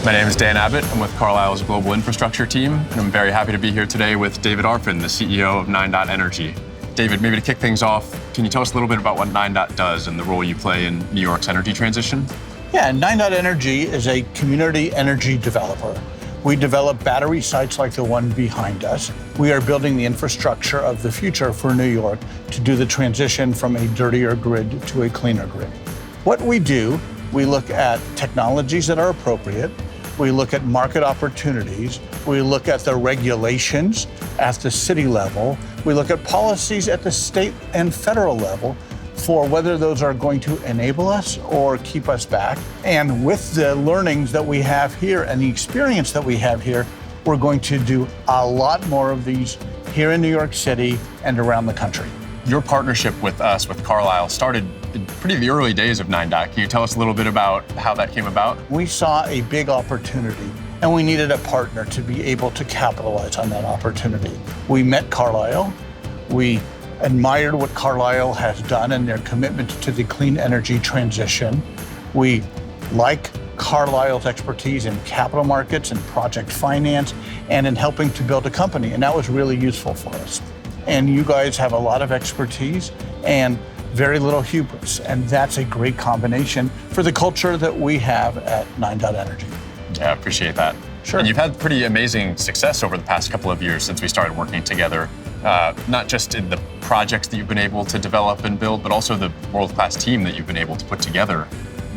My name is Dan Abbott. I'm with Carlyle's global infrastructure team, and I'm very happy to be here today with David Arfin, the CEO of NineDot Energy. David, maybe to kick things off, can you tell us a little bit about what NineDot does and the role you play in New York's energy transition? Yeah, NineDot Energy is a community energy developer. We develop battery sites like the one behind us. We are building the infrastructure of the future for New York to do the transition from a dirtier grid to a cleaner grid. What we do, we look at technologies that are appropriate. We look at market opportunities. We look at the regulations at the city level. We look at policies at the state and federal level for whether those are going to enable us or keep us back. And with the learnings that we have here and the experience that we have here, we're going to do a lot more of these here in New York City and around the country. Your partnership with us, with Carlyle, started in the early days of NineDot. Can you tell us a little bit about how that came about? We saw a big opportunity, and we needed a partner to be able to capitalize on that opportunity. We met Carlyle. We admired what Carlyle has done and their commitment to the clean energy transition. We like Carlyle's expertise in capital markets and project finance and in helping to build a company, and that was really useful for us. And you guys have a lot of expertise and very little hubris, and that's a great combination for the culture that we have at NineDot Energy. Yeah, I appreciate that. Sure. And you've had pretty amazing success over the past couple of years since we started working together, not just in the projects that you've been able to develop and build, but also the world-class team that you've been able to put together.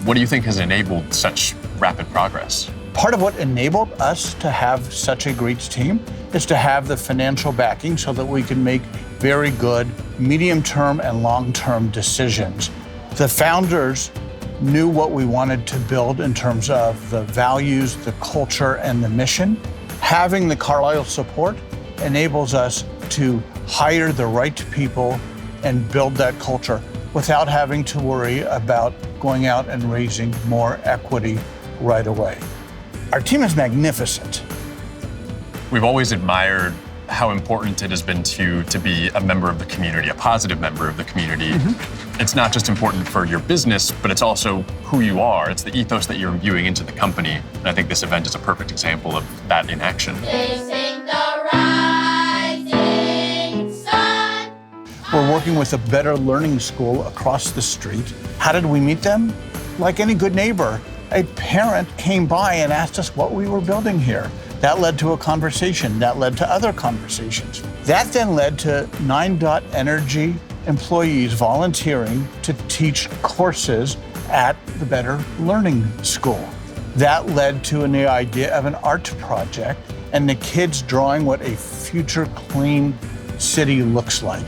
What do you think has enabled such rapid progress? Part of what enabled us to have such a great team is to have the financial backing so that we can make very good medium-term and long-term decisions. The founders knew what we wanted to build in terms of the values, the culture, and the mission. Having the Carlyle support enables us to hire the right people and build that culture without having to worry about going out and raising more equity right away. Our team is magnificent. We've always admired how important it has been to be a member of the community, a positive member of the community. Mm-hmm. It's not just important for your business, but it's also who you are. It's the ethos that you're imbuing into the company. And I think this event is a perfect example of that in action. Facing the rising sun. We're working with a Better Learning School across the street. How did we meet them? Like any good neighbor, a parent came by and asked us what we were building here. That led to a conversation. That led to other conversations. That then led to NineDot Energy employees volunteering to teach courses at the Better Learning School. That led to the idea of an art project and the kids drawing what a future clean city looks like.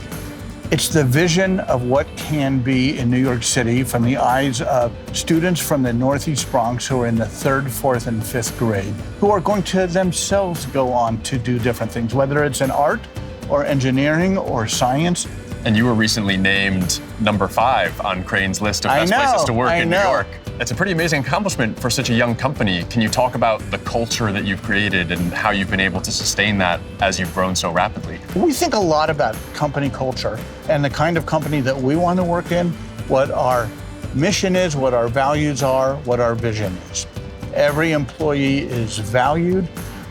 It's the vision of what can be in New York City from the eyes of students from the Northeast Bronx who are in the 3rd, 4th, and 5th grade, who are going to themselves go on to do different things, whether it's in art or engineering or science. And you were recently named number 5 on Crane's list of best places to work in New York. It's a pretty amazing accomplishment for such a young company. Can you talk about the culture that you've created and how you've been able to sustain that as you've grown so rapidly? We think a lot about company culture and the kind of company that we want to work in, what our mission is, what our values are, what our vision is. Every employee is valued.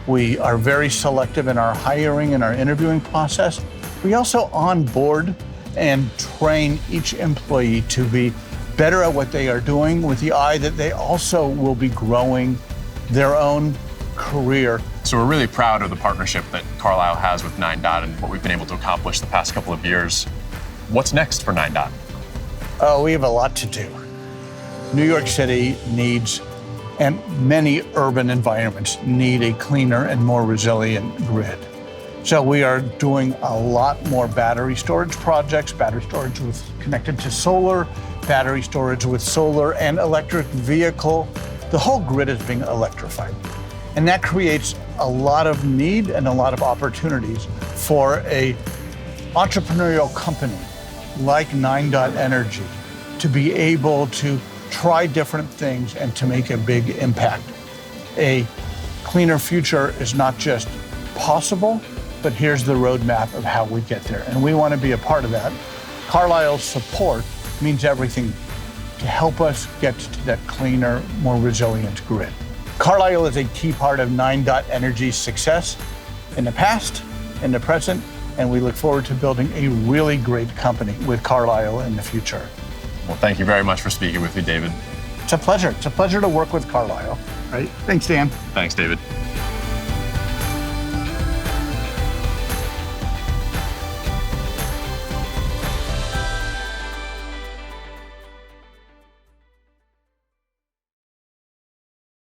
We are very selective in our hiring and our interviewing process. We also onboard and train each employee to be better at what they are doing with the eye that they also will be growing their own career. So we're really proud of the partnership that Carlyle has with NineDot and what we've been able to accomplish the past couple of years. What's next for NineDot? Oh, we have a lot to do. New York City needs, and many urban environments need, a cleaner and more resilient grid. So we are doing a lot more battery storage projects, battery storage connected to solar, battery storage with solar and electric vehicle. The whole grid is being electrified. And that creates a lot of need and a lot of opportunities for a entrepreneurial company like NineDot Energy to be able to try different things and to make a big impact. A cleaner future is not just possible, but here's the roadmap of how we get there. And we want to be a part of that. Carlyle's support means everything to help us get to that cleaner, more resilient grid. Carlyle is a key part of NineDot Energy's success in the past, in the present, and we look forward to building a really great company with Carlyle in the future. Well, thank you very much for speaking with me, David. It's a pleasure. It's a pleasure to work with Carlyle. Right? Thanks, Dan. Thanks, David.